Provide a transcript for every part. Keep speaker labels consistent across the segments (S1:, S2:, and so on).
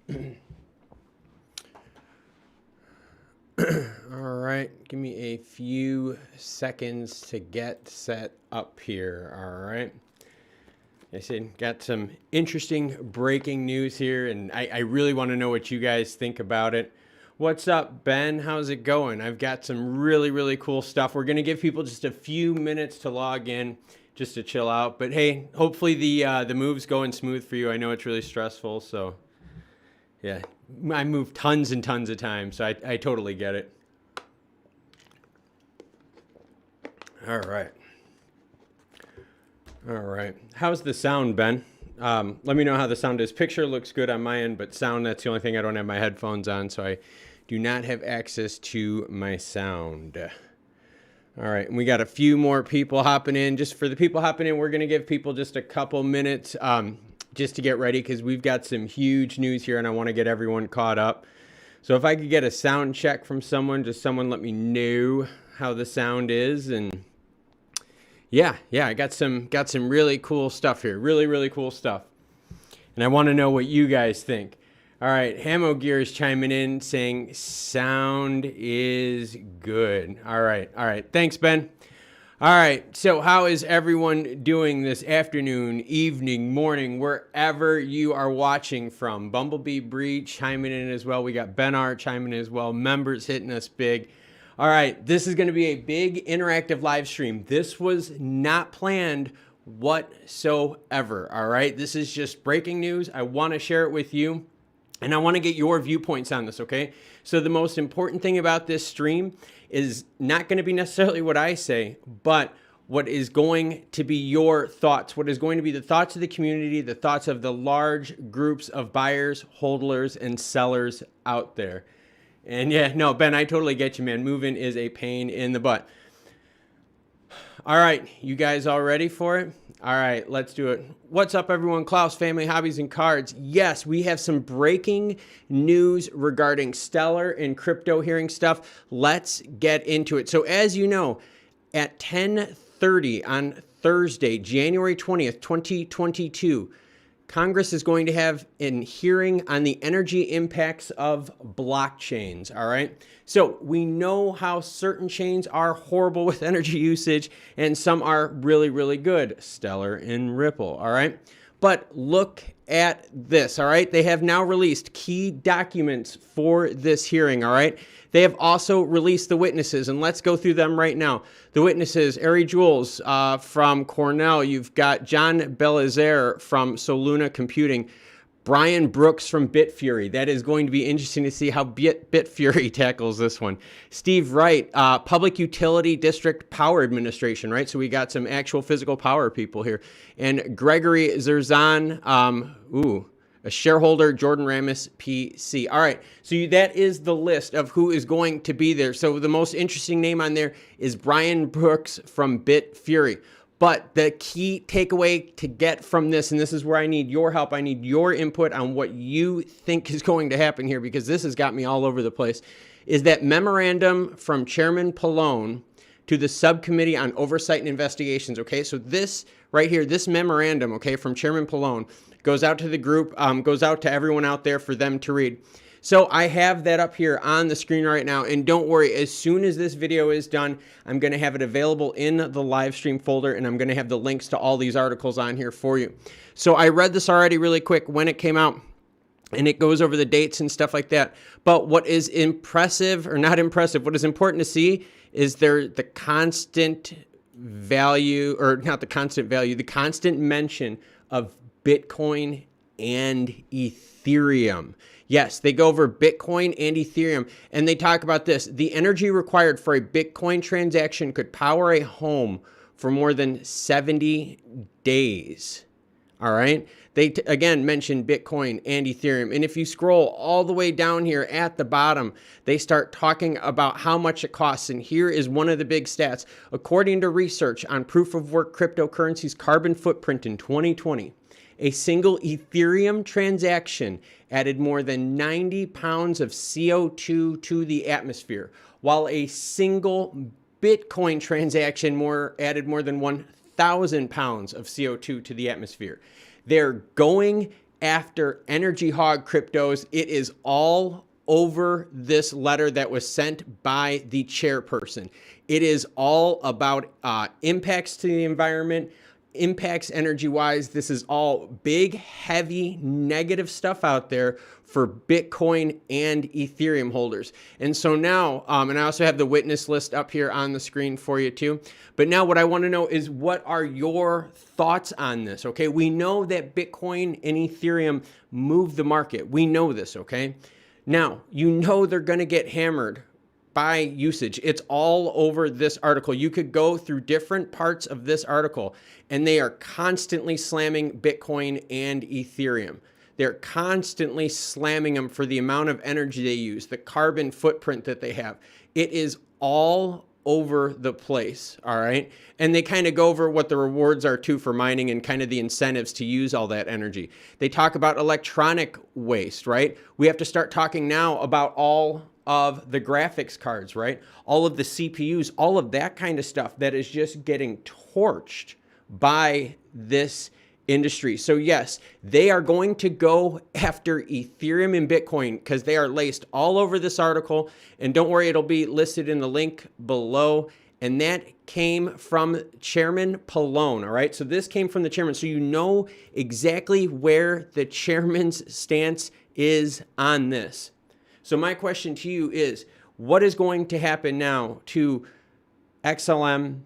S1: All right, give me a few seconds to get set up here. All right. I said, got some interesting breaking news here, and I really want to know what you guys think about it. What's up, Ben? How's it going? I've got some really, really cool stuff. We're going to give people just a few minutes to log in, just to chill out. But hey, hopefully the move's going smooth for you. I know it's really stressful, so yeah. I move tons and tons of times, so I totally get it. All right. All right. How's the sound, Ben? Let me know how the sound is. Picture looks good on my end, but sound, that's the only thing. I don't have my headphones on, so I do not have access to my sound. All right. And we got a few more people hopping in. Just for the people hopping in, we're going to give people just a couple minutes just to get ready, because we've got some huge news here and I want to get everyone caught up. So if I could get a sound check from someone, just someone let me know how the sound is. And yeah, I got some really cool stuff here. Really, really cool stuff. And I want to know what you guys think. All right, Hamo Gear is chiming in saying sound is good. All right. Thanks, Ben. All right, so how is everyone doing this afternoon, evening, morning, wherever you are watching from? Bumblebee Breed chiming in as well. We got Ben R chiming in as well. Members hitting us big. All right, this is going to be a big interactive live stream. This was not planned whatsoever, all right? This is just breaking news. I want to share it with you, and I want to get your viewpoints on this, okay? So the most important thing about this stream is not going to be necessarily what I say, but what is going to be your thoughts, what is going to be the thoughts of the community, the thoughts of the large groups of buyers, holders, and sellers out there. And yeah, no, Ben, I totally get you, man. Moving is a pain in the butt. All right, you guys all ready for it? All right, let's do it. What's up, everyone? Klaus, Family Hobbies and Cards. Yes, we have some breaking news regarding Stellar and crypto hearing stuff. Let's get into it. So as you know, at 10:30 on Thursday, January 20th, 2022, Congress is going to have a hearing on the energy impacts of blockchains, all right? So we know how certain chains are horrible with energy usage and some are really, really good, Stellar and Ripple, all right? But look at this, all right? They have now released key documents for this hearing, all right? They have also released the witnesses, and let's go through them right now. The witnesses, Ari Jules from Cornell. You've got John Belazaire from Soluna Computing. Brian Brooks from Bitfury. That is going to be interesting to see how Bitfury tackles this one. Steve Wright, Public Utility District Power Administration, right? So we got some actual physical power people here. And Gregory Zerzan, a shareholder, Jordan Ramis, PC. All right, so that is the list of who is going to be there. So the most interesting name on there is Brian Brooks from Bitfury. But the key takeaway to get from this, and this is where I need your help, I need your input on what you think is going to happen here, because this has got me all over the place, is that memorandum from Chairman Pallone to the Subcommittee on Oversight and Investigations, okay? So this right here, this memorandum, okay, from Chairman Pallone goes out to the group, goes out to everyone out there for them to read. So I have that up here on the screen right now, and don't worry, as soon as this video is done, I'm going to have it available in the live stream folder, and I'm going to have the links to all these articles on here for you. So I read this already really quick when it came out, and it goes over the dates and stuff like that. But what is impressive, or not impressive, what is important to see is the constant value, or not the constant value, the constant mention of Bitcoin and Ethereum. Yes, they go over Bitcoin and Ethereum, and they talk about this. The energy required for a Bitcoin transaction could power a home for more than 70 days. All right? They, again, mention Bitcoin and Ethereum. And if you scroll all the way down here at the bottom, they start talking about how much it costs. And here is one of the big stats. According to research on proof-of-work cryptocurrency's carbon footprint in 2020, a single Ethereum transaction added more than 90 pounds of CO2 to the atmosphere, while a single Bitcoin transaction added more than 1,000 pounds of CO2 to the atmosphere. They're going after energy hog cryptos. It is all over this letter that was sent by the chairperson. It is all about impacts to the environment, impacts energy-wise. This is all big, heavy, negative stuff out there for Bitcoin and Ethereum holders. And so now, and I also have the witness list up here on the screen for you too. But now what I want to know is, what are your thoughts on this? Okay, we know that Bitcoin and Ethereum move the market. We know this, okay? Now, you know they're going to get hammered by usage. It's all over this article. You could go through different parts of this article, and they are constantly slamming Bitcoin and Ethereum. They're constantly slamming them for the amount of energy they use, the carbon footprint that they have. It is all over the place, all right? And they kind of go over what the rewards are too for mining and kind of the incentives to use all that energy. They talk about electronic waste, right? We have to start talking now about all of the graphics cards, right? All of the CPUs, all of that kind of stuff that is just getting torched by this industry. So yes, they are going to go after Ethereum and Bitcoin because they are laced all over this article. And don't worry, it'll be listed in the link below. And that came from Chairman Pallone, all right? So this came from the chairman. So you know exactly where the chairman's stance is on this. So my question to you is, what is going to happen now to XLM,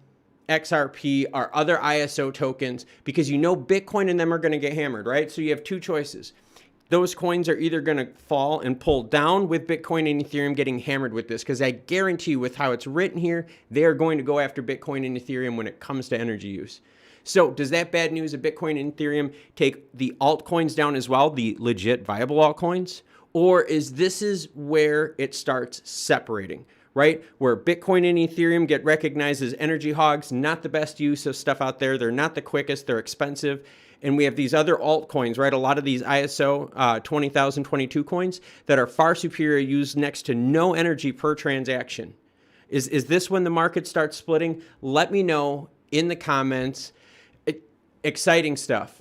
S1: XRP, our other ISO tokens? Because you know Bitcoin and them are going to get hammered, right? So you have two choices. Those coins are either going to fall and pull down with Bitcoin and Ethereum getting hammered with this, because I guarantee you with how it's written here, they are going to go after Bitcoin and Ethereum when it comes to energy use. So does that bad news of Bitcoin and Ethereum take the altcoins down as well, the legit viable altcoins? Or is this where it starts separating, right? Where Bitcoin and Ethereum get recognized as energy hogs, not the best use of stuff out there. They're not the quickest, they're expensive. And we have these other altcoins, right? A lot of these ISO 20,022 coins that are far superior, use next to no energy per transaction. Is this when the market starts splitting? Let me know in the comments. Exciting stuff.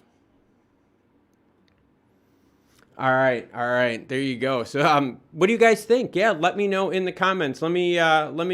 S1: All right, there you go. So, what do you guys think? Yeah, let me know in the comments. Let me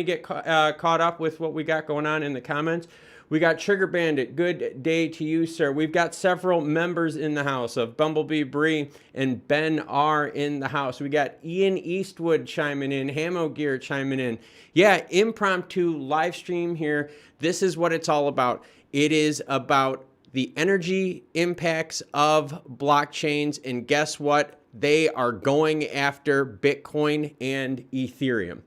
S1: get caught up with what we got going on in the comments. We got Trigger Bandit. Good day to you, sir. We've got several members in the house of Bumblebee Bree and Ben R in the house. We got Ian Eastwood chiming in, Hamo Gear chiming in. Yeah, impromptu live stream here. This is what it's all about. It is about the energy impacts of blockchains, and guess what? They are going after Bitcoin and Ethereum.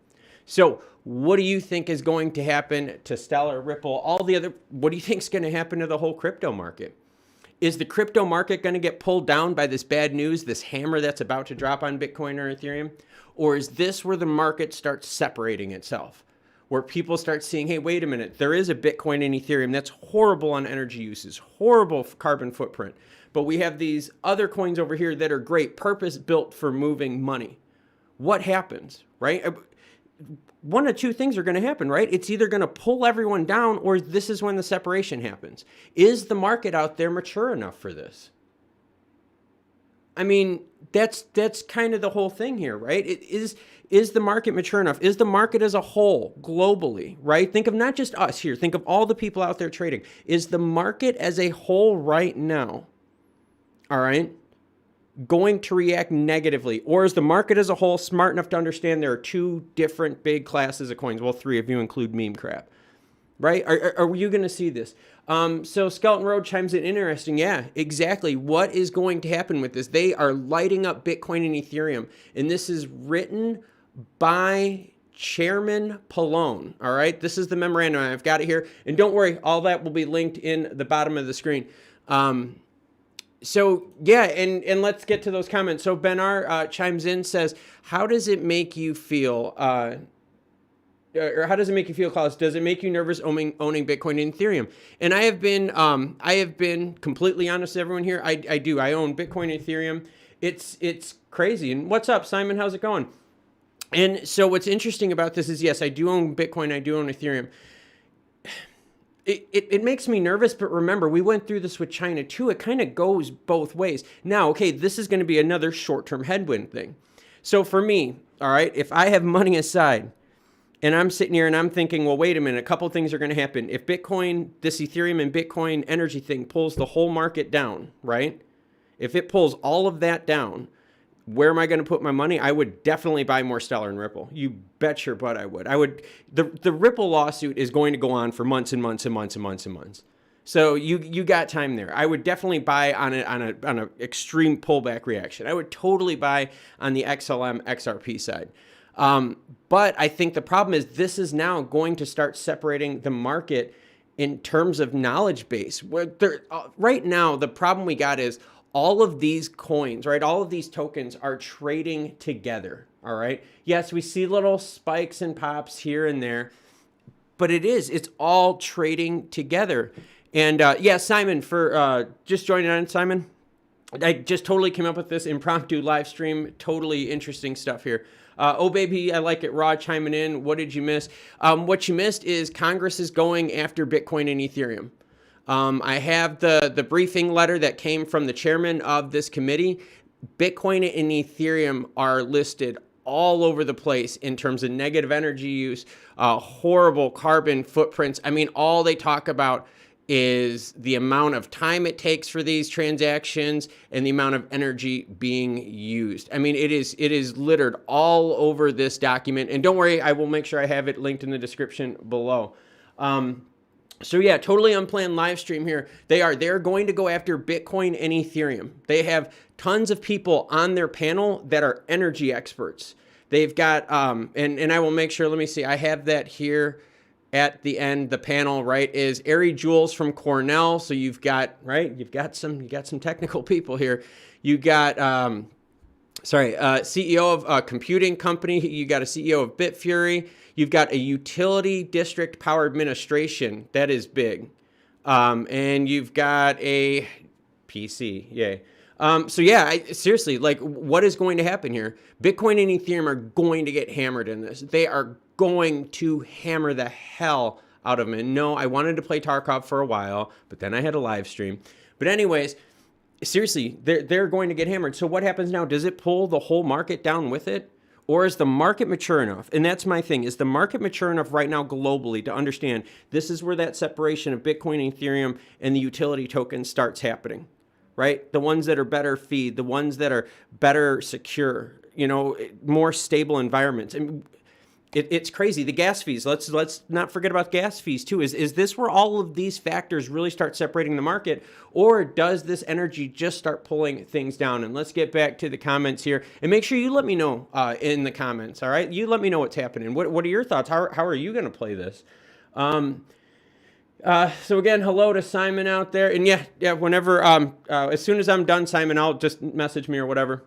S1: So what do you think is going to happen to Stellar, Ripple, all the other, what do you think is going to happen to the whole crypto market? Is the crypto market going to get pulled down by this bad news, this hammer that's about to drop on Bitcoin or Ethereum? Or is this where the market starts separating itself? Where people start seeing, hey, wait a minute, there is a Bitcoin and Ethereum that's horrible on energy uses, horrible carbon footprint. But we have these other coins over here that are great, purpose-built for moving money. What happens, right? One of two things are going to happen, right? It's either going to pull everyone down, or this is when the separation happens. Is the market out there mature enough for this? I mean, that's kind of the whole thing here, right? Is the market mature enough? Is the market as a whole, globally, right? Think of not just us here. Think of all the people out there trading. Is the market as a whole right now, all right, going to react negatively? Or is the market as a whole smart enough to understand there are two different big classes of coins? Well, three if you include meme crap, right? Are you going to see this? So Skeleton Road chimes in, interesting. Yeah, exactly. What is going to happen with this? They are lighting up Bitcoin and Ethereum. And this is written by Chairman Pallone. All right. This is the memorandum. I've got it here. And don't worry, all that will be linked in the bottom of the screen. So yeah, and let's get to those comments. So Ben R chimes in, says, how does it make you feel? Or how does it make you feel, Klaus? Does it make you nervous owning Bitcoin and Ethereum? And I have been completely honest with everyone here. I do. I own Bitcoin and Ethereum. It's crazy. And what's up, Simon? How's it going? And so what's interesting about this is, yes, I do own Bitcoin. I do own Ethereum. it makes me nervous, but remember, we went through this with China too. It kind of goes both ways. Now, okay, this is going to be another short-term headwind thing. So for me, all right, if I have money aside and I'm sitting here and I'm thinking, well, wait a minute, a couple things are going to happen. If Bitcoin, this Ethereum and Bitcoin energy thing pulls the whole market down, right? If it pulls all of that down, where am I going to put my money? I would definitely buy more Stellar and Ripple. You bet your butt I would. The Ripple lawsuit is going to go on for months and months and months and months and months. So you got time there. I would definitely buy on a extreme pullback reaction. I would totally buy on the XLM XRP side. But I think the problem is this is now going to start separating the market in terms of knowledge base. Right now, the problem we got is all of these coins, right? All of these tokens are trading together, all right? Yes, we see little spikes and pops here and there, but it's all trading together. And yeah, Simon, for just joining on, Simon. I just totally came up with this impromptu live stream. Totally interesting stuff here. Oh, baby, I like it raw chiming in. What did you miss? What you missed is Congress is going after Bitcoin and Ethereum. I have the briefing letter that came from the chairman of this committee. Bitcoin and Ethereum are listed all over the place in terms of negative energy use, horrible carbon footprints. I mean, all they talk about is the amount of time it takes for these transactions and the amount of energy being used. I mean, it is littered all over this document. And don't worry, I will make sure I have it linked in the description below. So yeah, totally unplanned live stream here. They're going to go after Bitcoin and Ethereum. They have tons of people on their panel that are energy experts. They've got, and I will make sure, let me see, I have that here at the end. The panel, right, is Ari Jules from Cornell. So you've got, right, you got some technical people here. You got, CEO of a computing company. You got a CEO of Bitfury. You've got a utility district power administration. That is big. And you've got a PC. Yay. So yeah, seriously, like what is going to happen here? Bitcoin and Ethereum are going to get hammered in this. They are going to hammer the hell out of them. And no, I wanted to play Tarkov for a while, but then I had a live stream. But anyways, seriously, they're going to get hammered. So what happens now? Does it pull the whole market down with it? Or is the market mature enough? And that's my thing. Is the market mature enough right now globally to understand this is where that separation of Bitcoin and Ethereum and the utility tokens starts happening, right? The ones that are better feed, the ones that are better secure, you know, more stable environments. And it's crazy. The gas fees, let's not forget about gas fees too. Is this where all of these factors really start separating the market, or does this energy just start pulling things down? And let's get back to the comments here, and make sure you let me know in the comments. All right, you let me know what's happening. What are your thoughts? How are you going to play this? So again, hello to Simon out there, and yeah. Whenever as soon as I'm done, Simon, I'll just message me or whatever.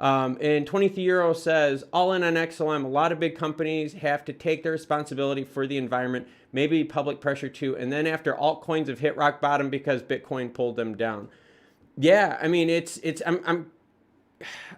S1: And 23 Euro says, all in on XLM, a lot of big companies have to take their responsibility for the environment, maybe public pressure too. And then after altcoins have hit rock bottom because Bitcoin pulled them down. Yeah, I mean,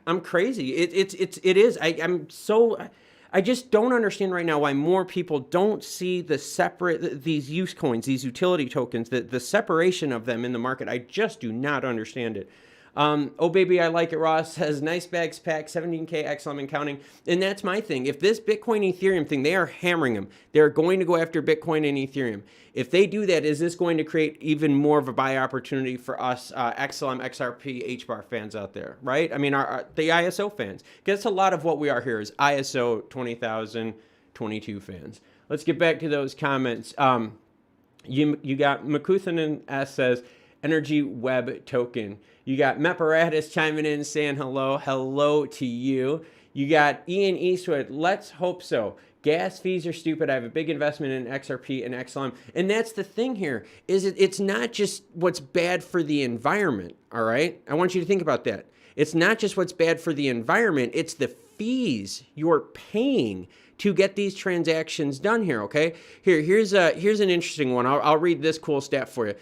S1: I'm crazy. It is. I just don't understand right now why more people don't see these use coins, these utility tokens, the separation of them in the market. I just do not understand it. Oh, baby, I like it. Ross says, nice bags pack, 17K XLM and counting. And that's my thing. If this Bitcoin Ethereum thing, they are hammering them. They're going to go after Bitcoin and Ethereum. If they do that, is this going to create even more of a buy opportunity for us XLM, XRP, HBAR fans out there, right? I mean, the ISO fans. Because that's a lot of what we are here is ISO 20,022 fans. Let's get back to those comments. You got Makuthanen S says, Energy Web Token. You got Meparatus chiming in saying hello. Hello to you. You got Ian Eastwood. Let's hope so. Gas fees are stupid. I have a big investment in XRP and XLM. And that's the thing here, is it's not just what's bad for the environment, all right? I want you to think about that. It's not just what's bad for the environment. It's the fees you're paying to get these transactions done here, okay? Here's an interesting one. I'll read this cool stat for you.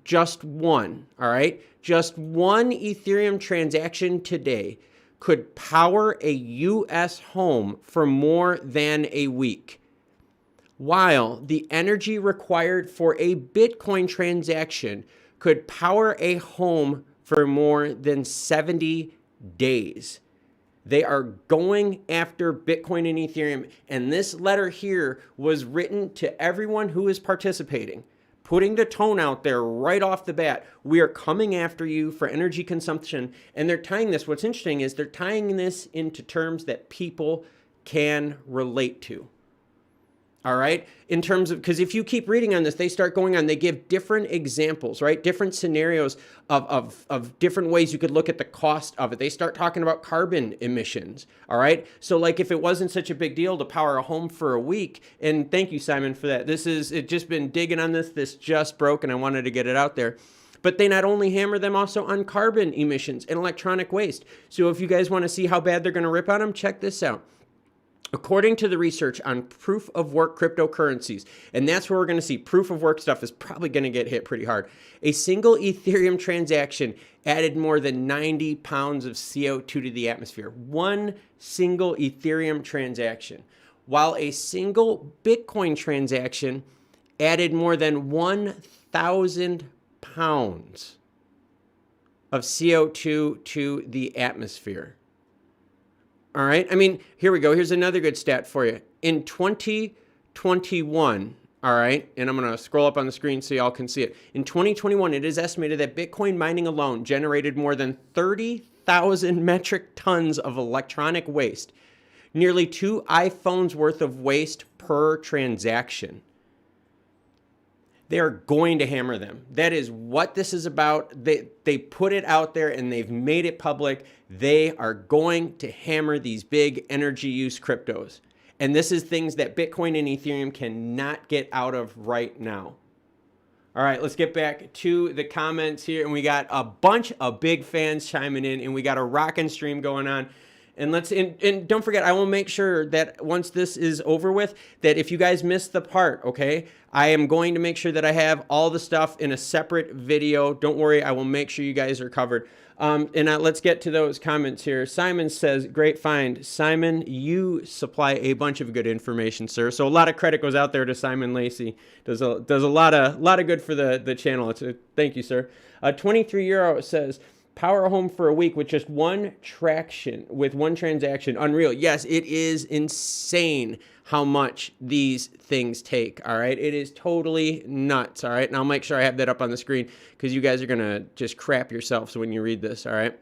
S1: Just one, all right? Just one Ethereum transaction today could power a U.S. home for more than a week. while the energy required for a Bitcoin transaction could power a home for more than 70 days. They are going after Bitcoin and Ethereum. And this letter here was written to everyone who is participating, putting the tone out there right off the bat. We are coming after you for energy consumption. And they're tying this. What's interesting is they're tying this into terms that people can relate to. All right. In terms of, because if you keep reading on this, they start going on, they give different examples, right? Different scenarios of different ways you could look at the cost of it. They start talking about carbon emissions. All right. So like if it wasn't such a big deal to power a home for a week, and thank you, Simon, for that. It just been digging on this. This just broke and I wanted to get it out there. But they not only hammer them also on carbon emissions and electronic waste. So if you guys want to see how bad they're going to rip on them, check this out. According to the research on proof of work cryptocurrencies, and that's where we're going to see proof of work stuff is probably going to get hit pretty hard. A single Ethereum transaction added more than 90 pounds of CO2 to the atmosphere. One single Ethereum transaction. While a single Bitcoin transaction added more than 1,000 pounds of CO2 to the atmosphere. All right. I mean, here we go. Here's another good stat for you. In 2021, all right, and I'm going to scroll up on the screen so y'all can see it. In 2021, it is estimated that Bitcoin mining alone generated more than 30,000 metric tons of electronic waste, nearly 2 iPhones worth of waste per transaction. They are going to hammer them. That is what this is about. They put it out there and they've made it public. They are going to hammer these big energy use cryptos. And this is things that Bitcoin and Ethereum cannot get out of right now. All right, let's get back to the comments here. And we got a bunch of big fans chiming in and we got a rockin' stream going on. And and don't forget, I will make sure that once this is over with, that if you guys missed the part, okay, I am going to make sure that I have all the stuff in a separate video. Don't worry, I will make sure you guys are covered. Let's get to those comments here. Simon says, great find. Simon, you supply a bunch of good information, sir. So a lot of credit goes out there to Simon Lacey. Does a lot of good for the channel. Thank you, sir. 23 Euro says, power a home for a week with just one transaction. Unreal. Yes, it is insane how much these things take. All right. It is totally nuts. All right. And I'll make sure I have that up on the screen because you guys are going to just crap yourselves when you read this. All right.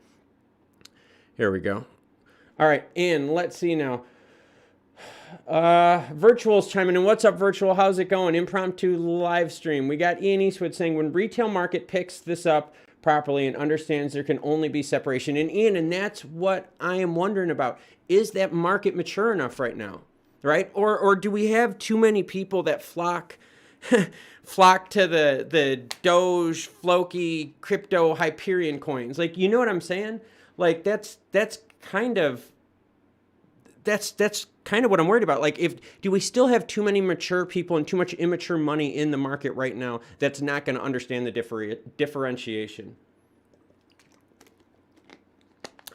S1: Here we go. All right. And let's see now. Virtual's chiming in. What's up, Virtual? How's it going? Impromptu live stream. We got Ian Eastwood saying when retail market picks this up properly and understands there can only be separation. And Ian, and that's what I am wondering about. Is that market mature enough right now? Right? Or do we have too many people that flock to the Doge, Floki, crypto, Hyperion coins? Like, you know what I'm saying? Like that's kind of what I'm worried about. Like, do we still have too many mature people and too much immature money in the market right now that's not going to understand the differentiation?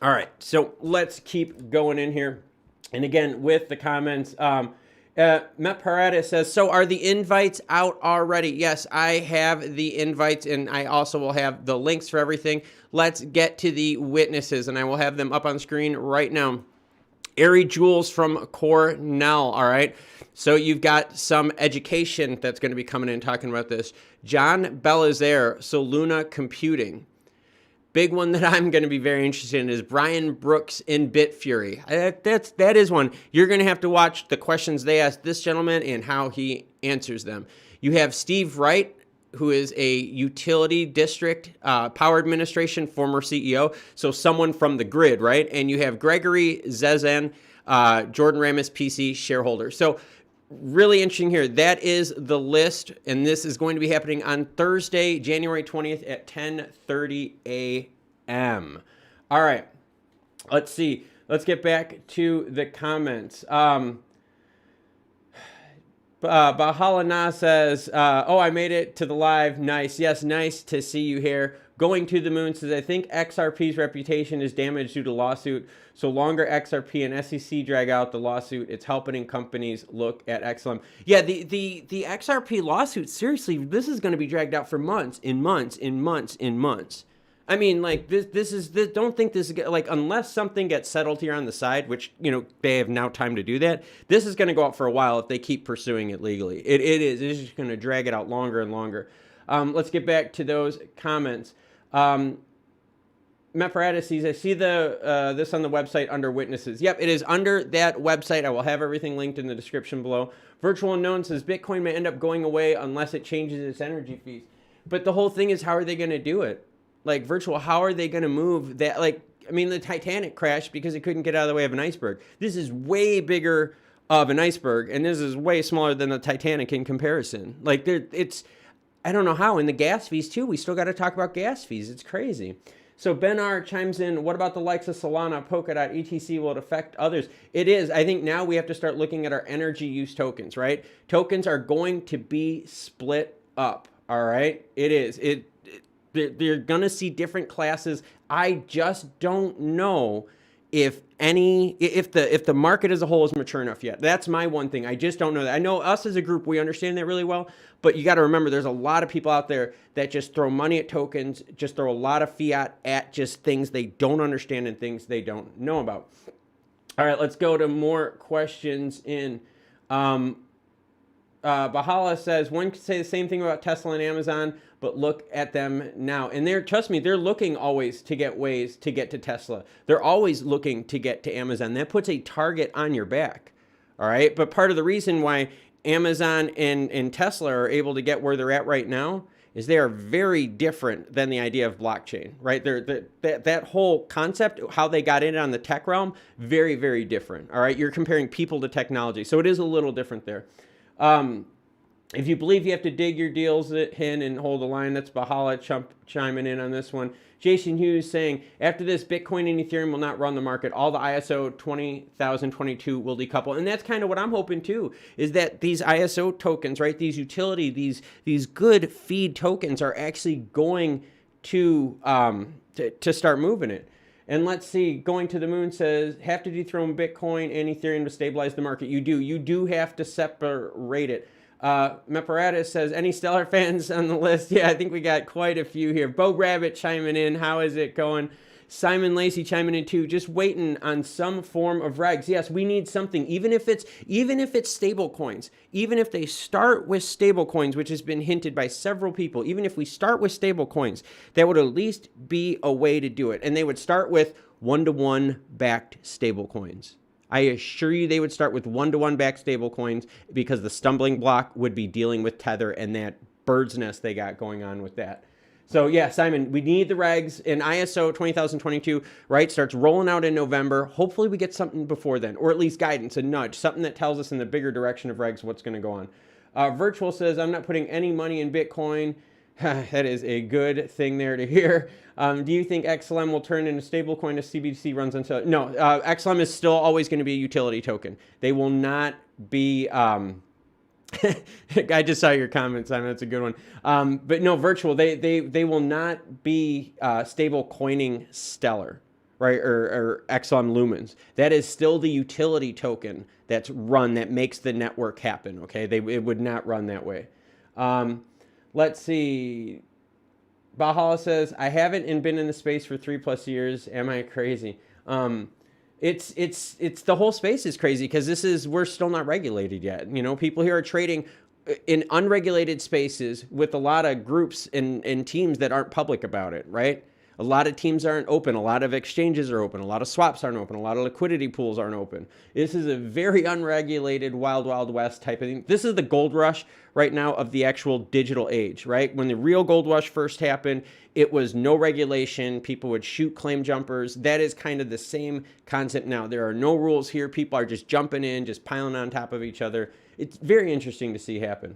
S1: All right, so let's keep going in here. And again, with the comments, Matt Parada says, so are the invites out already? Yes, I have the invites, and I also will have the links for everything. Let's get to the witnesses, and I will have them up on screen right now. Ari Jules from Cornell, all right? So you've got some education that's going to be coming in talking about this. John Belazaire, so Luna Computing. Big one that I'm going to be very interested in is Brian Brooks in Bitfury. That is one. You're going to have to watch the questions they ask this gentleman and how he answers them. You have Steve Wright, who is a utility district power administration former CEO, so someone from the grid, right? And you have Gregory Zezen, Jordan Ramis, PC shareholder. So really interesting here. That is the list, and this is going to be happening on Thursday, January 20th at 10:30 a.m. All right, let's see. Let's get back to the comments. Bahalana says, oh, I made it to the live. Nice. Yes, nice to see you here. Going to the Moon says, I think XRP's reputation is damaged due to lawsuit. So longer XRP and SEC drag out the lawsuit, it's helping companies look at XLM. Yeah, the XRP lawsuit, seriously, this is going to be dragged out for months and months and months and months. I mean, like, don't think this is, like, unless something gets settled here on the side, which, you know, they have now time to do that, this is going to go out for a while if they keep pursuing it legally. It's just going to drag it out longer and longer. Let's get back to those comments. Mepharatis, I see this on the website under witnesses. Yep, it is under that website. I will have everything linked in the description below. Virtual Unknown says Bitcoin may end up going away unless it changes its energy fees. But the whole thing is, how are they going to do it? Like, Virtual, how are they going to move that? Like, I mean, the Titanic crashed because it couldn't get out of the way of an iceberg. This is way bigger of an iceberg, and this is way smaller than the Titanic in comparison. Like, I don't know how. And the gas fees, too. We still got to talk about gas fees. It's crazy. So Ben R chimes in, what about the likes of Solana, Polkadot, ETC? Will it affect others? It is. I think now we have to start looking at our energy use tokens, right? Tokens are going to be split up, all right? It is. They're going to see different classes. I just don't know if the market as a whole is mature enough yet. That's my one thing. I just don't know that. I know us as a group, we understand that really well, but you got to remember there's a lot of people out there that just throw money at tokens, just throw a lot of fiat at just things they don't understand and things they don't know about. All right, let's go to more questions in. Bahala says, one could say the same thing about Tesla and Amazon, but look at them now. And trust me, they're looking always to get ways to get to Tesla. They're always looking to get to Amazon. That puts a target on your back, all right? But part of the reason why Amazon and Tesla are able to get where they're at right now is they are very different than the idea of blockchain, right? That whole concept, how they got in on the tech realm, very, very different, all right? You're comparing people to technology. So it is a little different there. If you believe you have to dig your deals in and hold the line, that's Bahala chiming in on this one. Jason Hughes saying, after this, Bitcoin and Ethereum will not run the market. All the ISO 20022 will decouple. And that's kind of what I'm hoping too, is that these ISO tokens, right, these utility, these good feed tokens are actually going to start moving it. And let's see, Going to the Moon says, have to dethrone Bitcoin and Ethereum to stabilize the market. You do have to separate it. Meparatus says, any Stellar fans on the list? Yeah, I think we got quite a few here. Bo Rabbit chiming in, how is it going? Simon Lacey chiming in too, just waiting on some form of regs. Yes, we need something, even if it's stable coins, even if they start with stable coins, which has been hinted by several people, even if we start with stable coins, that would at least be a way to do it. And they would start with one-to-one backed stable coins. I assure you they would start with one-to-one backed stable coins, because the stumbling block would be dealing with Tether and that bird's nest they got going on with that. So yeah, Simon, we need the regs. And ISO 20022, right, starts rolling out in November. Hopefully we get something before then, or at least guidance, a nudge, something that tells us in the bigger direction of regs what's going to go on. Virtual says, I'm not putting any money in Bitcoin. That is a good thing there to hear. Do you think XLM will turn into stablecoin as CBDC runs until? No, XLM is still always going to be a utility token. They will not be. I just saw your comment, Simon. That's a good one. But no, Virtual. They will not be stable coining Stellar, right? Or XLM Lumens. That is still the utility token that's run, that makes the network happen. Okay, it would not run that way. Let's see. Bahala says, I haven't been in the space for 3+ years. Am I crazy? It's the whole space is crazy, because we're still not regulated yet. You know, people here are trading in unregulated spaces with a lot of groups and teams that aren't public about it, right? A lot of teams aren't open. A lot of exchanges are open. A lot of swaps aren't open. A lot of liquidity pools aren't open. This is a very unregulated, wild, wild west type of thing. This is the gold rush right now of the actual digital age, right? When the real gold rush first happened, it was no regulation. People would shoot claim jumpers. That is kind of the same concept now. There are no rules here. People are just jumping in, just piling on top of each other. It's very interesting to see happen.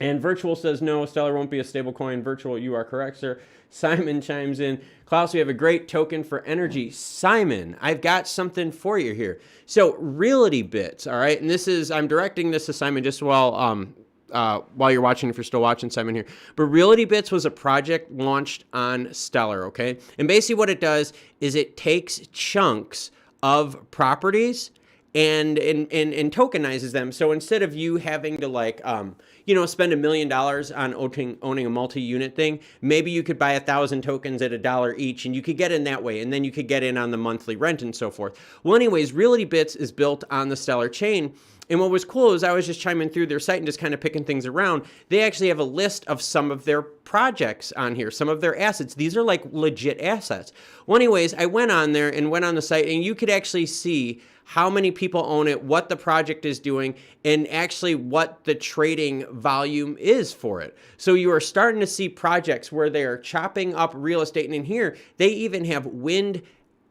S1: And Virtual says, no, Stellar won't be a stable coin. Virtual, you are correct, sir. Simon chimes in, Klaus, we have a great token for energy. Simon, I've got something for you here. So Realty bits, all right? And I'm directing this to Simon just while while you're watching, if you're still watching, Simon here. But Realty Bits was a project launched on Stellar, okay? And basically what it does is it takes chunks of properties and tokenizes them. So instead of you having to like, spend $1 million on owning a multi-unit thing, maybe you could buy 1,000 tokens at $1 each, and you could get in that way, and then you could get in on the monthly rent and so forth. Well, anyways, Realty Bits is built on the Stellar chain. And what was cool is I was just chiming through their site and just kind of picking things around. They actually have a list of some of their projects on here, some of their assets. These are like legit assets. Well, anyways, I went on there and went on the site, and you could actually see how many people own it, what the project is doing, and actually what the trading volume is for it. So you are starting to see projects where they are chopping up real estate. And in here, they even have wind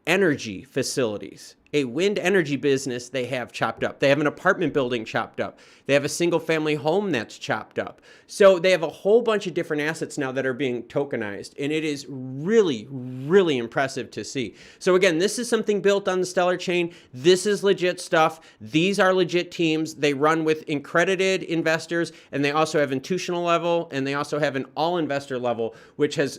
S1: energy facilities. A wind energy business they have chopped up. They have an apartment building chopped up. They have a single family home that's chopped up. So they have a whole bunch of different assets now that are being tokenized. And it is really, really impressive to see. So again, this is something built on the Stellar chain. This is legit stuff. These are legit teams. They run with accredited investors, and they also have institutional level, and they also have an all investor level, which has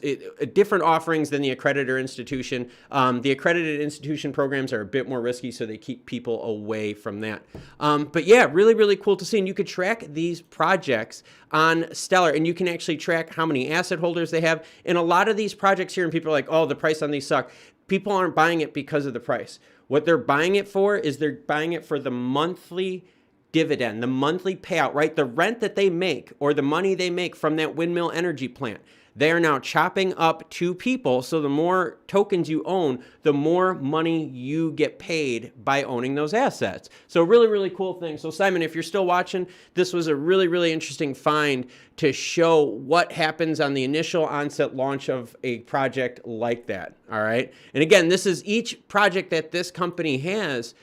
S1: different offerings than the accredited institution. The accredited institution programs are a bit more risky, so they keep people away from that. But yeah, really, really cool to see. And you could track these projects on Stellar, and you can actually track how many asset holders they have. And a lot of these projects here, and people are like, oh, the price on these suck. People aren't buying it because of the price. What they're buying it for is they're buying it for the monthly dividend, the monthly payout, right? The rent that they make or the money they make from that windmill energy plant. They are now chopping up to people. So the more tokens you own, the more money you get paid by owning those assets. So really, really cool thing. So Simon, if you're still watching, this was a really, really interesting find to show what happens on the initial onset launch of a project like that. All right. And again, this is each project that this company has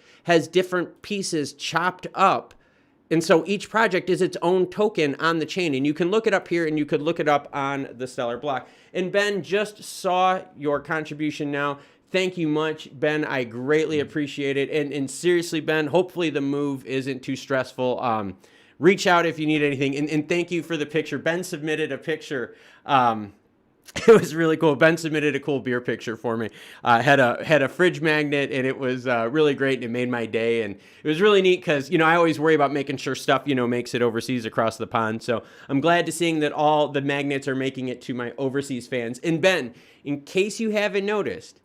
S1: different pieces chopped up. And so each project is its own token on the chain. And you can look it up here, and you could look it up on the Stellar block. And Ben, just saw your contribution now. Thank you much, Ben. I greatly appreciate it. And seriously, Ben, hopefully the move isn't too stressful. Reach out if you need anything. And thank you for the picture. Ben submitted a picture. It was really cool. Ben submitted a cool beer picture for me. Had a fridge magnet, and it was really great, and it made my day. And it was really neat because, I always worry about making sure stuff, makes it overseas across the pond. So I'm glad to seeing that all the magnets are making it to my overseas fans. And Ben, in case you haven't noticed,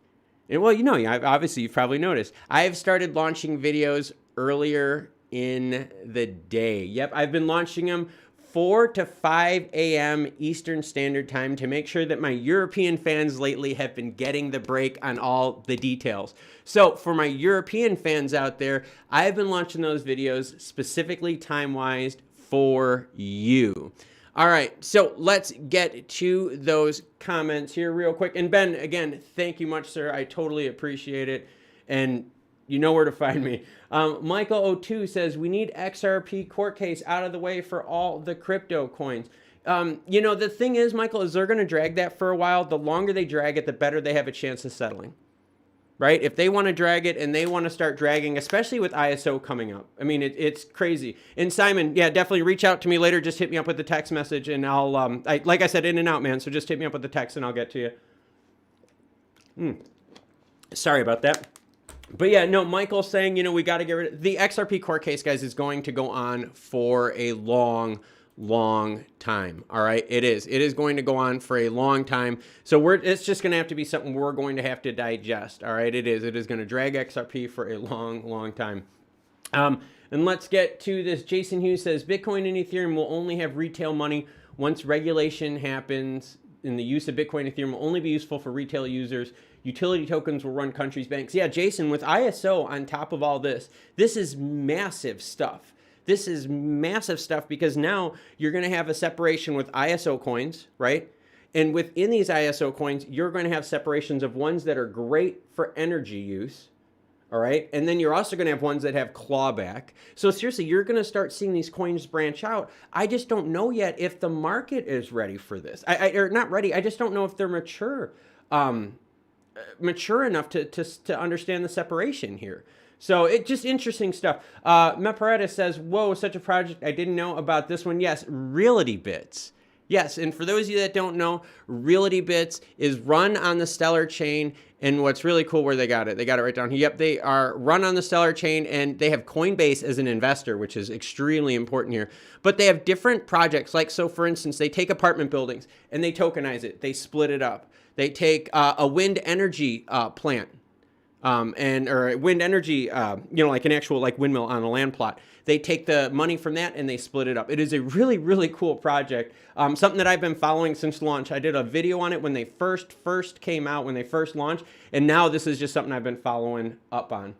S1: and well, obviously you've probably noticed, I have started launching videos earlier in the day. Yep, I've been launching them 4 to 5 a.m. Eastern Standard Time to make sure that my European fans lately have been getting the break on all the details. So for my European fans out there, I've been launching those videos specifically time-wise for you. All right, so let's get to those comments here real quick. And Ben, again, thank you much, sir. I totally appreciate it. And you know where to find me. Michael O2 says, we need XRP court case out of the way for all the crypto coins. The thing is, Michael, is they're going to drag that for a while. The longer they drag it, the better they have a chance of settling. Right? If they want to drag it and they want to start dragging, especially with ISO coming up. I mean, it's crazy. And Simon, yeah, definitely reach out to me later. Just hit me up with the text message, and I'll, like I said, in and out, man. So just hit me up with the text and I'll get to you. Sorry about that. But yeah, no, Michael's saying, we got to get rid of the XRP court case, guys, is going to go on for a long time. All right. It is going to go on for a long time. So it's just going to have to be something we're going to have to digest. All right. It is going to drag XRP for a long time. And let's get to this. Jason Hughes says Bitcoin and Ethereum will only have retail money once regulation happens, and the use of Bitcoin and Ethereum will only be useful for retail users. Utility tokens will run countries' banks. Yeah, Jason, with ISO on top of all this, this is massive stuff. This is massive stuff because now you're going to have a separation with ISO coins, right? And within these ISO coins, you're going to have separations of ones that are great for energy use, all right? And then you're also going to have ones that have clawback. So seriously, you're going to start seeing these coins branch out. I just don't know yet if the market is ready for this. Or not ready. I just don't know if they're mature mature enough to understand the separation here. So it just interesting stuff. Meparetta says, whoa, such a project. I didn't know about this one. Yes, Realty Bits. Yes, and for those of you that don't know, Realty Bits is run on the Stellar chain. And what's really cool, where they got it right down here. Yep, they are run on the Stellar chain, and they have Coinbase as an investor, which is extremely important here. But they have different projects. Like, so for instance, they take apartment buildings and they tokenize it. They split it up. They take a wind energy plant. Or wind energy, like an actual like windmill on a land plot. They take the money from that and they split it up. It is a really, really cool project. Something that I've been following since launch. I did a video on it when they first came out, when they first launched, and now this is just something I've been following up on.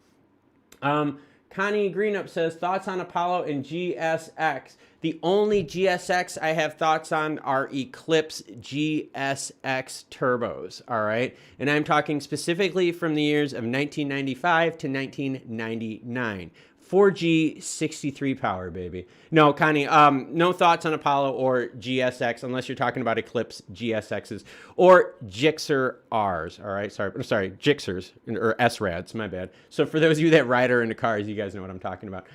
S1: Connie Greenup says, thoughts on Apollo and GSX. The only GSX I have thoughts on are Eclipse GSX turbos, all right? And I'm talking specifically from the years of 1995 to 1999. 4G 63 power, baby. No, Connie, no thoughts on Apollo or GSX unless you're talking about Eclipse GSXs or Gixxer Rs, all right? Sorry, Gixxers or SRADs, my bad. So for those of you that ride or into cars, you guys know what I'm talking about.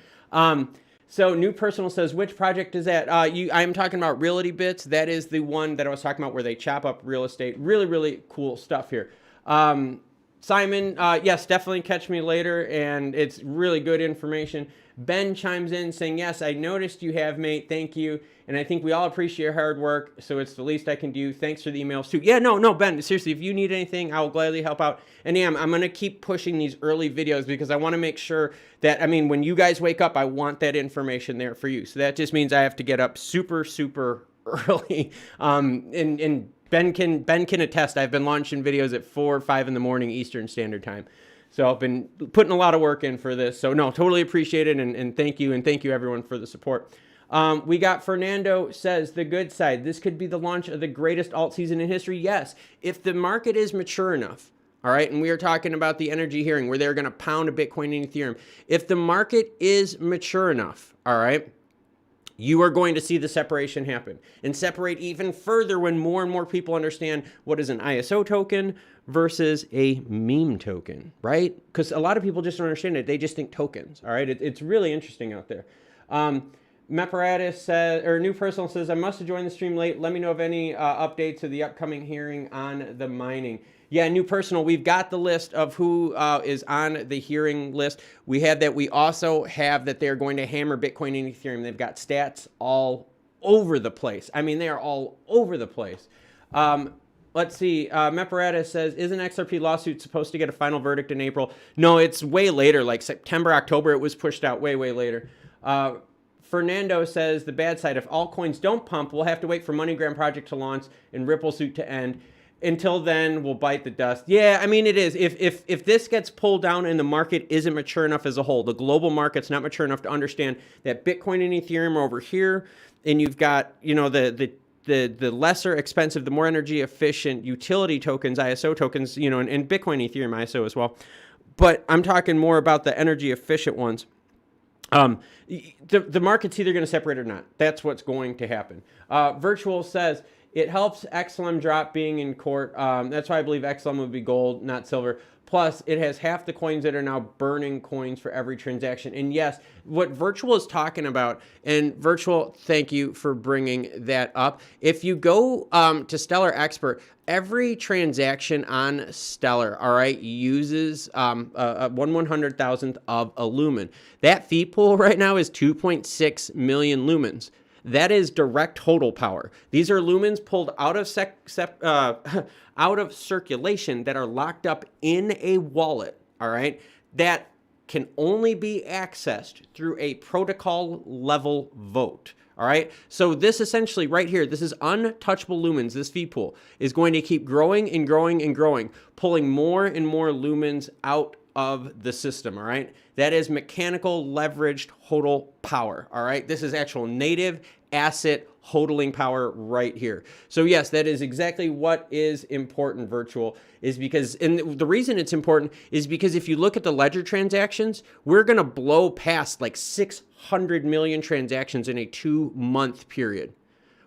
S1: So New Personal says, which project is that? I'm talking about Realty Bits. That is the one that I was talking about where they chop up real estate. Really, really cool stuff here. Simon, yes, definitely catch me later, and it's really good information. Ben chimes in saying, yes, I noticed you have, mate. Thank you. And I think we all appreciate your hard work, so it's the least I can do. Thanks for the emails, too. Yeah, no, Ben, seriously, if you need anything, I will gladly help out. And yeah, I'm going to keep pushing these early videos because I want to make sure that, when you guys wake up, I want that information there for you. So that just means I have to get up super, super early. And Ben can attest. I've been launching videos at 4 or 5 in the morning Eastern Standard Time. So I've been putting a lot of work in for this. So no, totally appreciate it, and thank you, and thank you everyone for the support. We got Fernando says, the good side. This could be the launch of the greatest alt season in history. Yes, if the market is mature enough. All right, and we are talking about the energy hearing where they're going to pound a Bitcoin and Ethereum. If the market is mature enough, all right, you are going to see the separation happen, and separate even further when more and more people understand what is an ISO token versus a meme token, right? Because a lot of people just don't understand it. They just think tokens, all right? It's really interesting out there. Meparatus says, or New Personal says, I must have joined the stream late. Let me know of any updates of the upcoming hearing on the mining. Yeah, New Personal, we've got the list of who is on the hearing list. We have that. We also have that they're going to hammer Bitcoin and Ethereum. They've got stats all over the place. They are all over the place. Let's see. Meparata says, isn't XRP lawsuit supposed to get a final verdict in April? No, it's way later, like September, October. It was pushed out way, way later. Fernando says, the bad side, if altcoins don't pump, we'll have to wait for MoneyGram project to launch and Ripple suit to end. Until then, we'll bite the dust. Yeah, it is. If this gets pulled down and the market isn't mature enough as a whole, the global market's not mature enough to understand that Bitcoin and Ethereum are over here, and you've got, the lesser expensive, the more energy efficient utility tokens, ISO tokens, and Bitcoin, Ethereum, ISO as well. But I'm talking more about the energy efficient ones. The market's either going to separate or not. That's what's going to happen. Virtual says, it helps XLM drop being in court. That's why I believe XLM would be gold, not silver. Plus, it has half the coins that are now burning coins for every transaction. And yes, what Virtual is talking about, and Virtual, thank you for bringing that up. If you go to Stellar Expert, every transaction on Stellar, all right, uses a 1/100,000th of a lumen. That fee pool right now is 2.6 million lumens. That is direct total power. These are lumens pulled out of out of circulation that are locked up in a wallet, all right, that can only be accessed through a protocol level vote, all right? So this essentially right here, this is untouchable lumens. This fee pool is going to keep growing and growing and growing, pulling more and more lumens out of the system, all right? That is mechanical leveraged HODL power, all right? This is actual native asset HODLing power right here. So yes, that is exactly what is important, Virtual, is because, and the reason it's important is because if you look at the ledger transactions, we're gonna blow past like 600 million transactions in a 2-month period.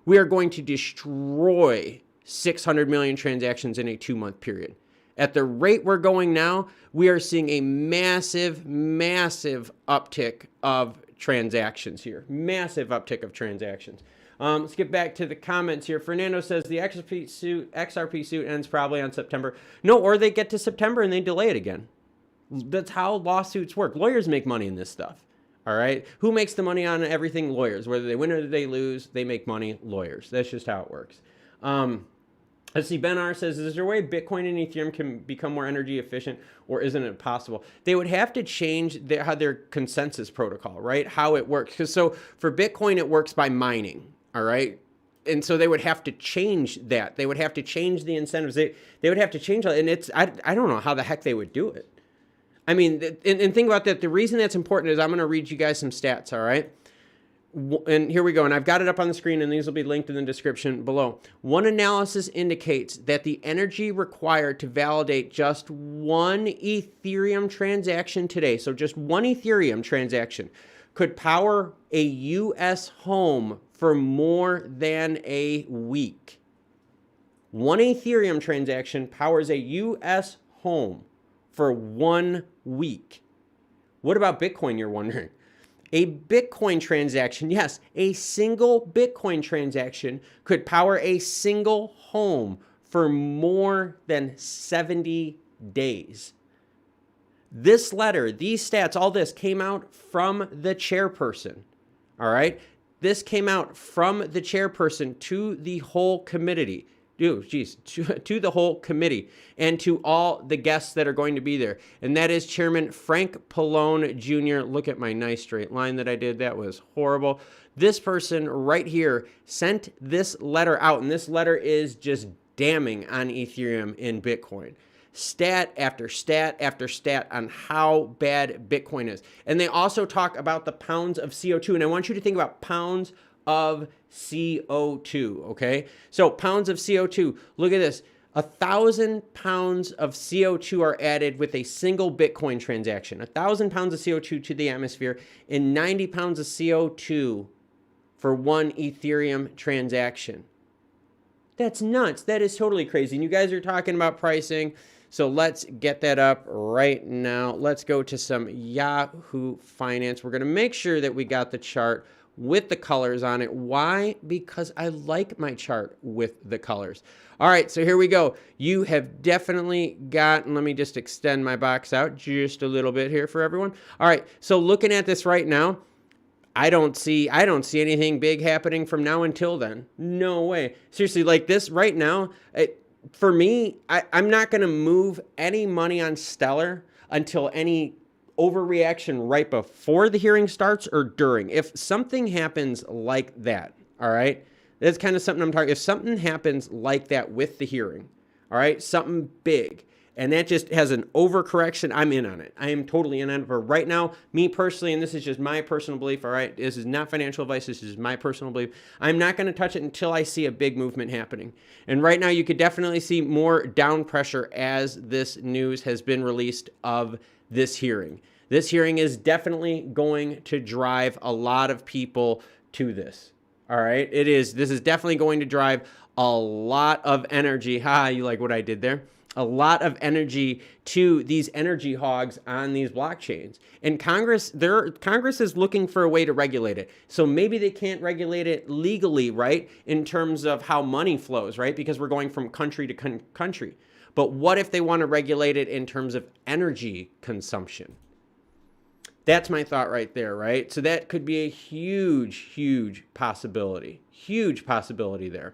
S1: We are going to destroy 600 million transactions in a 2-month period. At the rate we're going now, we are seeing a massive, massive uptick of transactions here. Massive uptick of transactions. Let's get back to the comments here. Fernando says the XRP suit ends probably on September. No, or they get to September and they delay it again. That's how lawsuits work. Lawyers make money in this stuff. All right. Who makes the money on everything? Lawyers. Whether they win or they lose, they make money. Lawyers. That's just how it works. Let's see. Ben R says, is there a way Bitcoin and Ethereum can become more energy efficient, or isn't it possible? They would have to change their consensus protocol, right? How it works. Because so for Bitcoin, it works by mining. All right. And so they would have to change that. They would have to change the incentives. They would have to change it. And it's, I don't know how the heck they would do it. I mean, and think about that. The reason that's important is I'm going to read you guys some stats. All right. And here we go. And I've got it up on the screen, and these will be linked in the description below. One analysis indicates that the energy required to validate just one Ethereum transaction today, so just one Ethereum transaction, could power a U.S. home for more than a week. One Ethereum transaction powers a U.S. home for 1 week. What about Bitcoin, you're wondering? A Bitcoin transaction, yes, a single Bitcoin transaction could power a single home for more than 70 days. This letter, these stats, all this came out from the chairperson, all right? This came out from the chairperson to the whole committee. To the whole committee and to all the guests that are going to be there. And that is Chairman Frank Pallone Jr. Look at my nice straight line that I did. That was horrible. This person right here sent this letter out, and this letter is just damning on Ethereum and Bitcoin. Stat after stat after stat on how bad Bitcoin is. And they also talk about the pounds of CO2. And I want you to think about pounds of CO2, okay? So pounds of CO2, look at this. 1,000 pounds of CO2 are added with a single Bitcoin transaction. 1,000 pounds of CO2 to the atmosphere and 90 pounds of CO2 for one Ethereum transaction. That's nuts. That is totally crazy. And you guys are talking about pricing. So let's get that up right now. Let's go to some Yahoo Finance. We're going to make sure that we got the chart with the colors on it. Why? Because I like my chart with the colors. All right, so here we go. You have definitely got, and let me just extend my box out just a little bit here for everyone. All right, so looking at this right now, I don't see anything big happening from now until then. No way. Seriously, like this right now, for me, I'm not going to move any money on Stellar until any overreaction right before the hearing starts or during. If something happens like that, all right, that's kind of something I'm talking. If something happens like that with the hearing, all right, something big, and that just has an overcorrection, I'm in on it. I am totally in on it. But right now, me personally, and this is just my personal belief, all right, this is not financial advice, this is my personal belief, I'm not going to touch it until I see a big movement happening. And right now, you could definitely see more down pressure as this news has been released of this hearing. This hearing is definitely going to drive a lot of people to this. All right, it is. This is definitely going to drive a lot of energy. Ha, you like what I did there? A lot of energy to these energy hogs on these blockchains. And Congress is looking for a way to regulate it. So maybe they can't regulate it legally, right? In terms of how money flows, right? Because we're going from country to country. But what if they want to regulate it in terms of energy consumption? That's my thought right there, right? So that could be a huge, huge possibility. Huge possibility there.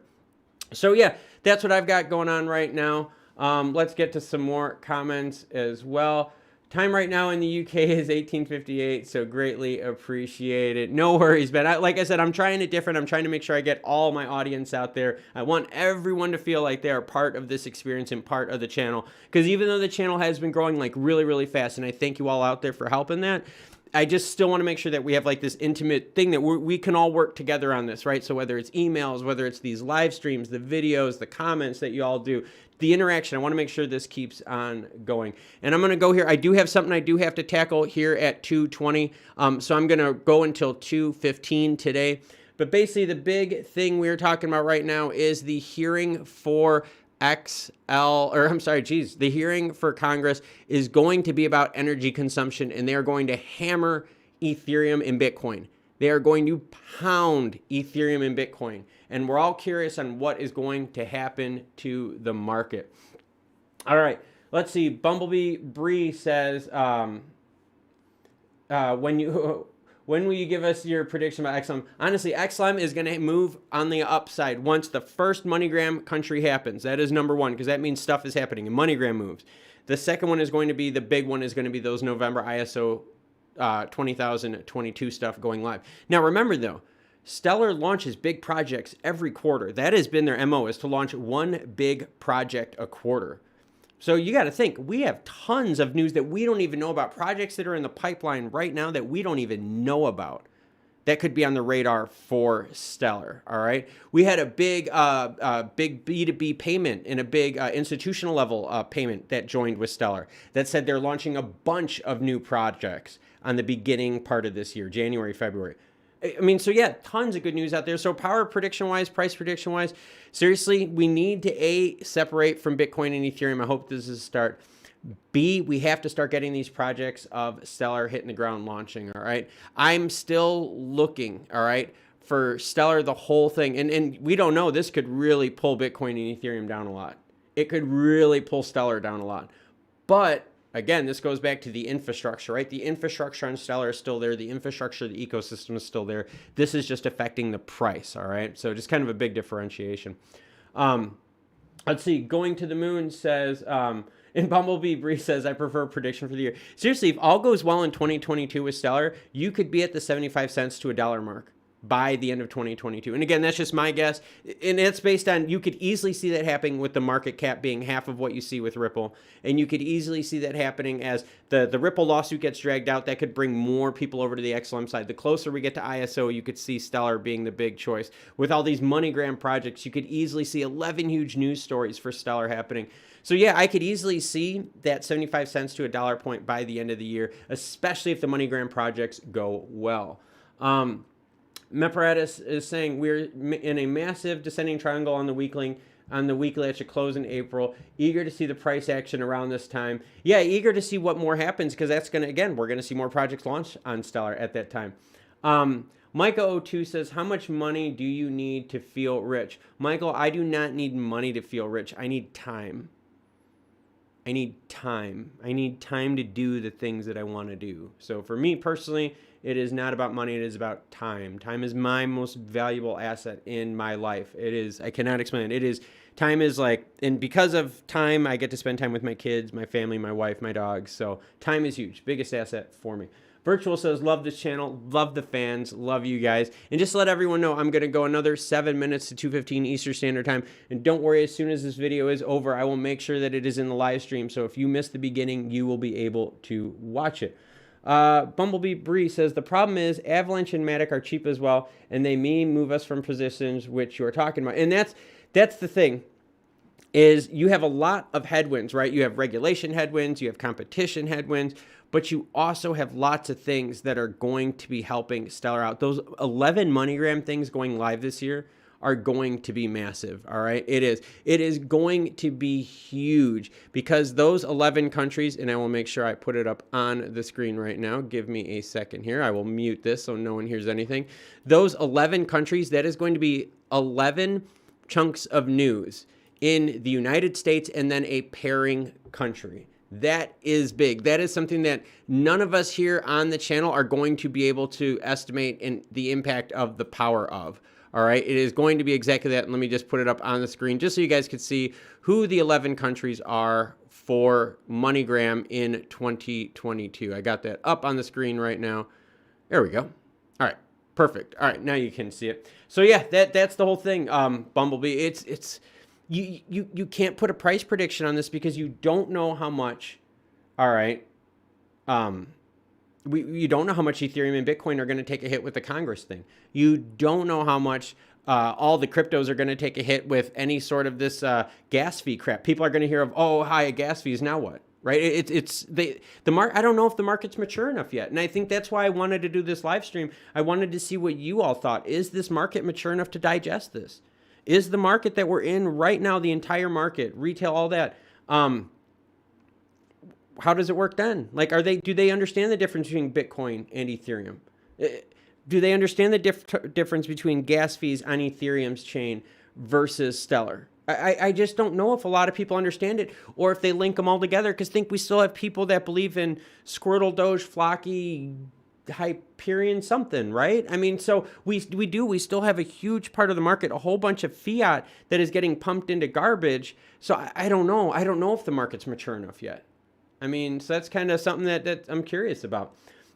S1: So yeah, that's what I've got going on right now. Let's get to some more comments as well. Time right now in the UK is 18:58, so greatly appreciate it. No worries, Ben. Like I said, I'm trying it different. I'm trying to make sure I get all my audience out there. I want everyone to feel like they are part of this experience and part of the channel. Because even though the channel has been growing like really, really fast, and I thank you all out there for helping that, I just still want to make sure that we have like this intimate thing that we can all work together on this, right? So whether it's emails, whether it's these live streams, the videos, the comments that you all do, the interaction, I want to make sure this keeps on going. And I'm going to go here. I do have something I do have to tackle here at 2:20. So I'm going to go until 2:15 today. But basically the big thing we're talking about right now is the hearing for the hearing for Congress is going to be about energy consumption, and they are going to hammer Ethereum and Bitcoin. They are going to pound Ethereum and Bitcoin. And we're all curious on what is going to happen to the market. All right, let's see. Bumblebee Bree says, when will you give us your prediction about XLM? Honestly, XLM is going to move on the upside once the first MoneyGram country happens. That is number one, because that means stuff is happening and MoneyGram moves. The second one is going to be, the big one is going to be those November ISO 20,022 stuff going live. Now, remember though, Stellar launches big projects every quarter. That has been their MO, is to launch one big project a quarter. So you got to think, we have tons of news that we don't even know about, projects that are in the pipeline right now that we don't even know about, that could be on the radar for Stellar. All right. We had a big B2B payment and a big institutional level payment that joined with Stellar that said they're launching a bunch of new projects on the beginning part of this year, January, February. I mean, so yeah, tons of good news out there. So power prediction wise, price prediction wise, seriously, we need to separate from Bitcoin and Ethereum. I hope this is a start. B, we have to start getting these projects of Stellar hitting the ground launching. All right. I'm still looking, all right, for Stellar, the whole thing. And we don't know, this could really pull Bitcoin and Ethereum down a lot. It could really pull Stellar down a lot. But again, this goes back to the infrastructure, right? The infrastructure on Stellar is still there. The infrastructure, the ecosystem is still there. This is just affecting the price, all right? So just kind of a big differentiation. Let's see. Going to the Moon says, and Bumblebee Bree says, I prefer a prediction for the year. Seriously, if all goes well in 2022 with Stellar, you could be at the 75 cents to $1 mark by the end of 2022. And again, that's just my guess. And it's based on, you could easily see that happening with the market cap being half of what you see with Ripple. And you could easily see that happening as the Ripple lawsuit gets dragged out. That could bring more people over to the XLM side. The closer we get to ISO, you could see Stellar being the big choice. With all these MoneyGram projects, you could easily see 11 huge news stories for Stellar happening. So yeah, I could easily see that 75 cents to $1 point by the end of the year, especially if the MoneyGram projects go well. Meparatus is saying we're in a massive descending triangle on the weekly that should close in April. Eager to see the price action around this time. Yeah, eager to see what more happens, because that's going to, again, we're going to see more projects launch on Stellar at that time. Micah02 says, how much money do you need to feel rich? Michael, I do not need money to feel rich. I need time. I need time. I need time to do the things that I want to do. So for me personally, it is not about money. It is about time. Time is my most valuable asset in my life. It is, I cannot explain it. It is, time is like, and because of time, I get to spend time with my kids, my family, my wife, my dogs. So time is huge. Biggest asset for me. Virtual says, love this channel, love the fans, love you guys. And just to let everyone know, I'm going to go another 7 minutes to 2:15 Eastern Standard Time. And don't worry, as soon as this video is over, I will make sure that it is in the live stream. So if you missed the beginning, you will be able to watch it. Bumblebee Bree says, the problem is Avalanche and Matic are cheap as well, and they may move us from positions which you're talking about. And that's the thing, is you have a lot of headwinds, right? You have regulation headwinds, you have competition headwinds, but you also have lots of things that are going to be helping Stellar out. Those 11 MoneyGram things going live this year are going to be massive, all right? It is going to be huge, because those 11 countries, and I will make sure I put it up on the screen right now. Give me a second here. I will mute this so no one hears anything. Those 11 countries, that is going to be 11 chunks of news in the United States and then a pairing country. That is big. That is something that none of us here on the channel are going to be able to estimate in the impact of the power of. All right, it is going to be exactly that. And let me just put it up on the screen just so you guys can see who the 11 countries are for MoneyGram in 2022. I got that up on the screen right now. There we go. All right, perfect. All right, now you can see it. So yeah, that's the whole thing. Bumblebee, it's you can't put a price prediction on this because you don't know how much. All right. You don't know how much Ethereum and Bitcoin are going to take a hit with the Congress thing. You don't know how much all the cryptos are going to take a hit with any sort of this gas fee crap. People are going to hear of, oh, high gas fees, now what? Right? I don't know if the market's mature enough yet. And I think that's why I wanted to do this live stream. I wanted to see what you all thought. Is this market mature enough to digest this? Is the market that we're in right now, the entire market, retail, all that, how does it work then? Like, do they understand the difference between Bitcoin and Ethereum? Do they understand the difference between gas fees on Ethereum's chain versus Stellar? I just don't know if a lot of people understand it, or if they link them all together, because think we still have people that believe in Squirtle, Doge, Flocky, Hyperion something, right? I mean, so we still have a huge part of the market, a whole bunch of fiat that is getting pumped into garbage. So I don't know. I don't know if the market's mature enough yet. I mean, so that's kind of something that I'm curious about.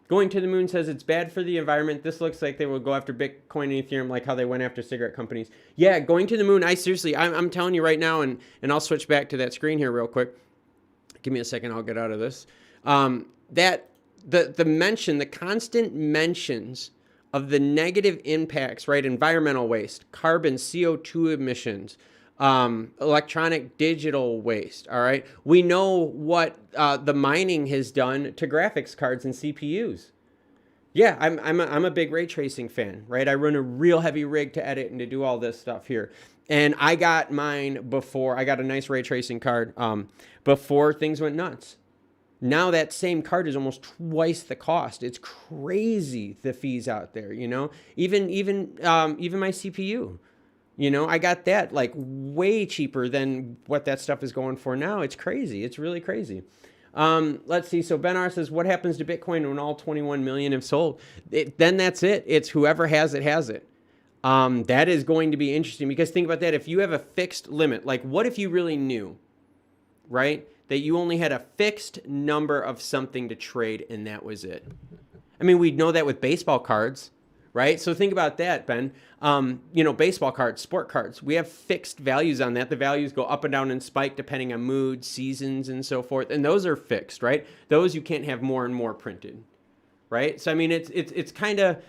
S1: Going to the Moon says it's bad for the environment. This looks like they will go after Bitcoin and Ethereum like how they went after cigarette companies. Yeah, going to the moon, I'm telling you right now, and I'll switch back to that screen here real quick. Give me a second, I'll get out of this. That the constant mentions of the negative impacts, right? Environmental waste, carbon, CO2 emissions, electronic digital waste. All right. We know what the mining has done to graphics cards and CPUs. Yeah, I'm a big ray tracing fan, right? I run a real heavy rig to edit and to do all this stuff here. And I got mine before, I got a nice ray tracing card before things went nuts. Now that same card is almost twice the cost. It's crazy, the fees out there, you know? Even my CPU. You know, I got that like way cheaper than what that stuff is going for now. It's crazy. It's really crazy. Let's see. So Ben R says, what happens to Bitcoin when all 21 million have sold? Then that's it. It's whoever has it, has it. That is going to be interesting, because think about that. If you have a fixed limit, like what if you really knew, right, that you only had a fixed number of something to trade and that was it? I mean, we know that with baseball cards. Right? So think about that, Ben. You know, baseball cards, sport cards, we have fixed values on that. The values go up and down and spike depending on mood, seasons, and so forth. And those are fixed, right? Those you can't have more and more printed, right? So, I mean, it's kind of,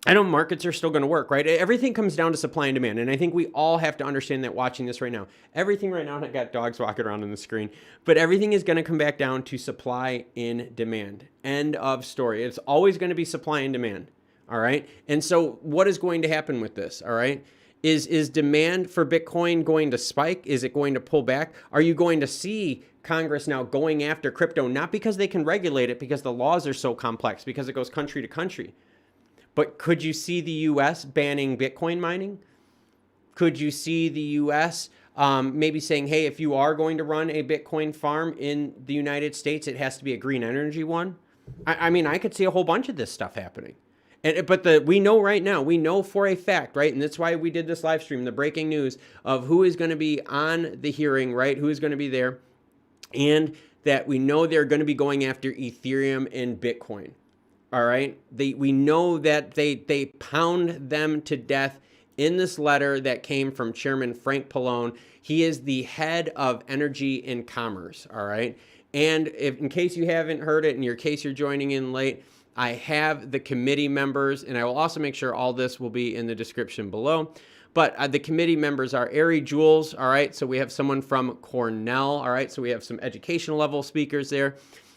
S1: I know markets are still going to work, right? Everything comes down to supply and demand. And I think we all have to understand that watching this right now. Everything right now, I got dogs walking around on the screen, but everything is going to come back down to supply and demand. End of story. It's always going to be supply and demand. All right. And so what is going to happen with this? All right. Is demand for Bitcoin going to spike? Is it going to pull back? Are you going to see Congress now going after crypto? Not because they can regulate it, because the laws are so complex, because it goes country to country. But could you see the U.S. banning Bitcoin mining? Could you see the U.S. Maybe saying, hey, if you are going to run a Bitcoin farm in the United States, it has to be a green energy one? I mean, I could see a whole bunch of this stuff happening. But we know right now, we know for a fact, right? And that's why we did this live stream, the breaking news of who is going to be on the hearing, right? Who is going to be there. And that we know they're going to be going after Ethereum and Bitcoin. All right. We know that they pound them to death in this letter that came from Chairman Frank Pallone. He is the head of energy and commerce. All right. And in case you haven't heard it, in case you're joining in late, I have the committee members, and I will also make sure all this will be in the description below. But the committee members are Ari Jules, all right? So we have someone from Cornell, all right? So we have some educational level speakers there.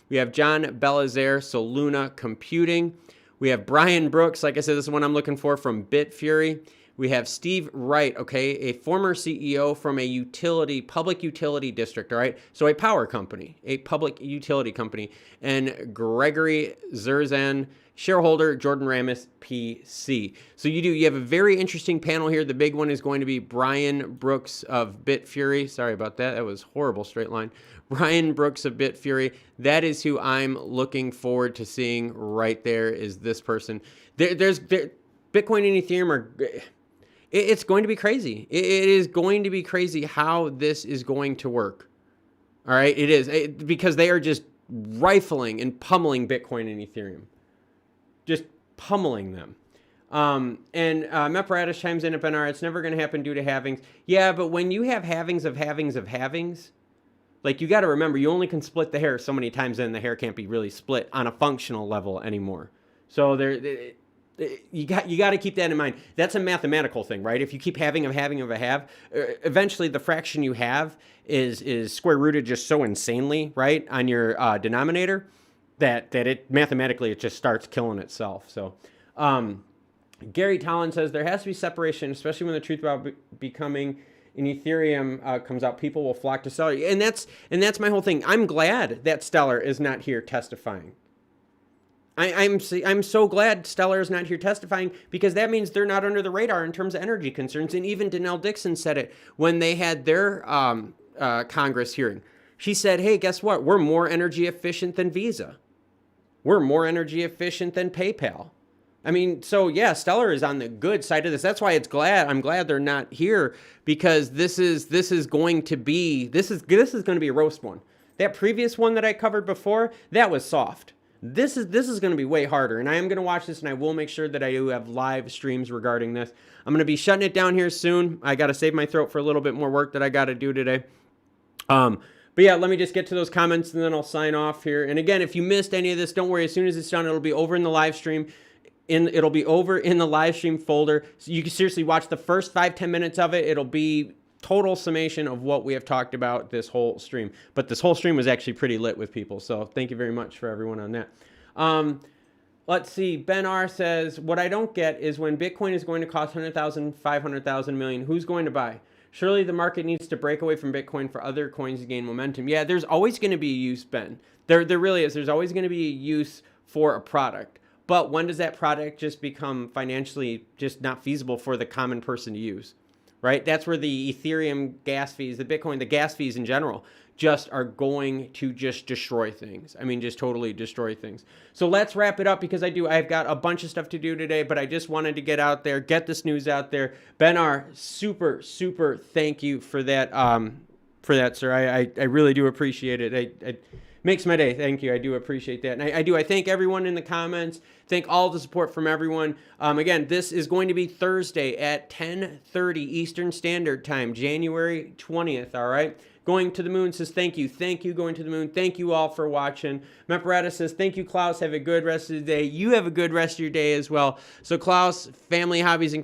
S1: We have John Belazaire, so Luna Computing. We have Brian Brooks, like I said, this is one I'm looking for, from Bitfury. We have Steve Wright, okay, a former CEO from a public utility district, all right? So a power company, a public utility company. And Gregory Zerzan, shareholder, Jordan Ramis, PC. So you have a very interesting panel here. The big one is going to be Brian Brooks of Bitfury. Sorry about that. That was horrible straight line. Brian Brooks of Bitfury. That is who I'm looking forward to seeing right there, is this person. Bitcoin and Ethereum are... It's going to be crazy. It is going to be crazy how this is going to work. All right, it is. Because they are just rifling and pummeling Bitcoin and Ethereum. Just pummeling them. And Mepparatus chimes in at Benar, it's never going to happen due to halvings. Yeah, but when you have halvings of halvings of halvings, like, you got to remember, you only can split the hair so many times, and the hair can't be really split on a functional level anymore. So you got to keep that in mind. That's a mathematical thing, right? If you keep having of a have, eventually the fraction you have is square rooted just so insanely, right, on your denominator that it mathematically it just starts killing itself. So Gary Tollin says there has to be separation, especially when the truth about becoming in Ethereum comes out. People will flock to Stellar, and that's my whole thing. I'm glad that Stellar is not here testifying. I'm so glad Stellar is not here testifying, because that means they're not under the radar in terms of energy concerns. And even Danelle Dixon said it when they had their Congress hearing. She said, hey, guess what? We're more energy efficient than Visa. We're more energy efficient than PayPal. I mean, so yeah, Stellar is on the good side of this. That's why I'm glad they're not here, because this is going to be going to be a roast one. That previous one that I covered before, that was soft. This is going to be way harder, and I am going to watch this, and I will make sure that I do have live streams regarding this. I'm going to be shutting it down here soon. I got to save my throat for a little bit more work that I got to do today. But yeah, let me just get to those comments, and then I'll sign off here. And again, if you missed any of this, don't worry. As soon as it's done, it'll be over in the live stream. It'll be over in the live stream folder. So you can seriously watch the first 5-10 minutes of it. It'll be total summation of what we have talked about this whole stream. But this whole stream was actually pretty lit with people. So thank you very much for everyone on that. Let's see. Ben R says, what I don't get is when Bitcoin is going to cost 100,000, 500,000, million, who's going to buy? Surely the market needs to break away from Bitcoin for other coins to gain momentum. Yeah, there's always going to be a use, Ben. There really is. There's always going to be a use for a product. But when does that product just become financially just not feasible for the common person to use, right? That's where the Ethereum gas fees, the Bitcoin, the gas fees in general, just are going to just destroy things. I mean, just totally destroy things. So let's wrap it up, because I've got a bunch of stuff to do today, but I just wanted to get out there, get this news out there. Ben R, super thank you for that, sir. I really do appreciate it. It makes my day. Thank you. I do appreciate that. And I thank everyone in the comments. Thank all the support from everyone. Again, this is going to be Thursday at 10:30 Eastern Standard Time, January 20th. All right. Going to the Moon says, thank you. Thank you, Going to the Moon. Thank you all for watching. Meparata says, thank you, Klaus. Have a good rest of the day. You have a good rest of your day as well. So, Klaus, family, hobbies, and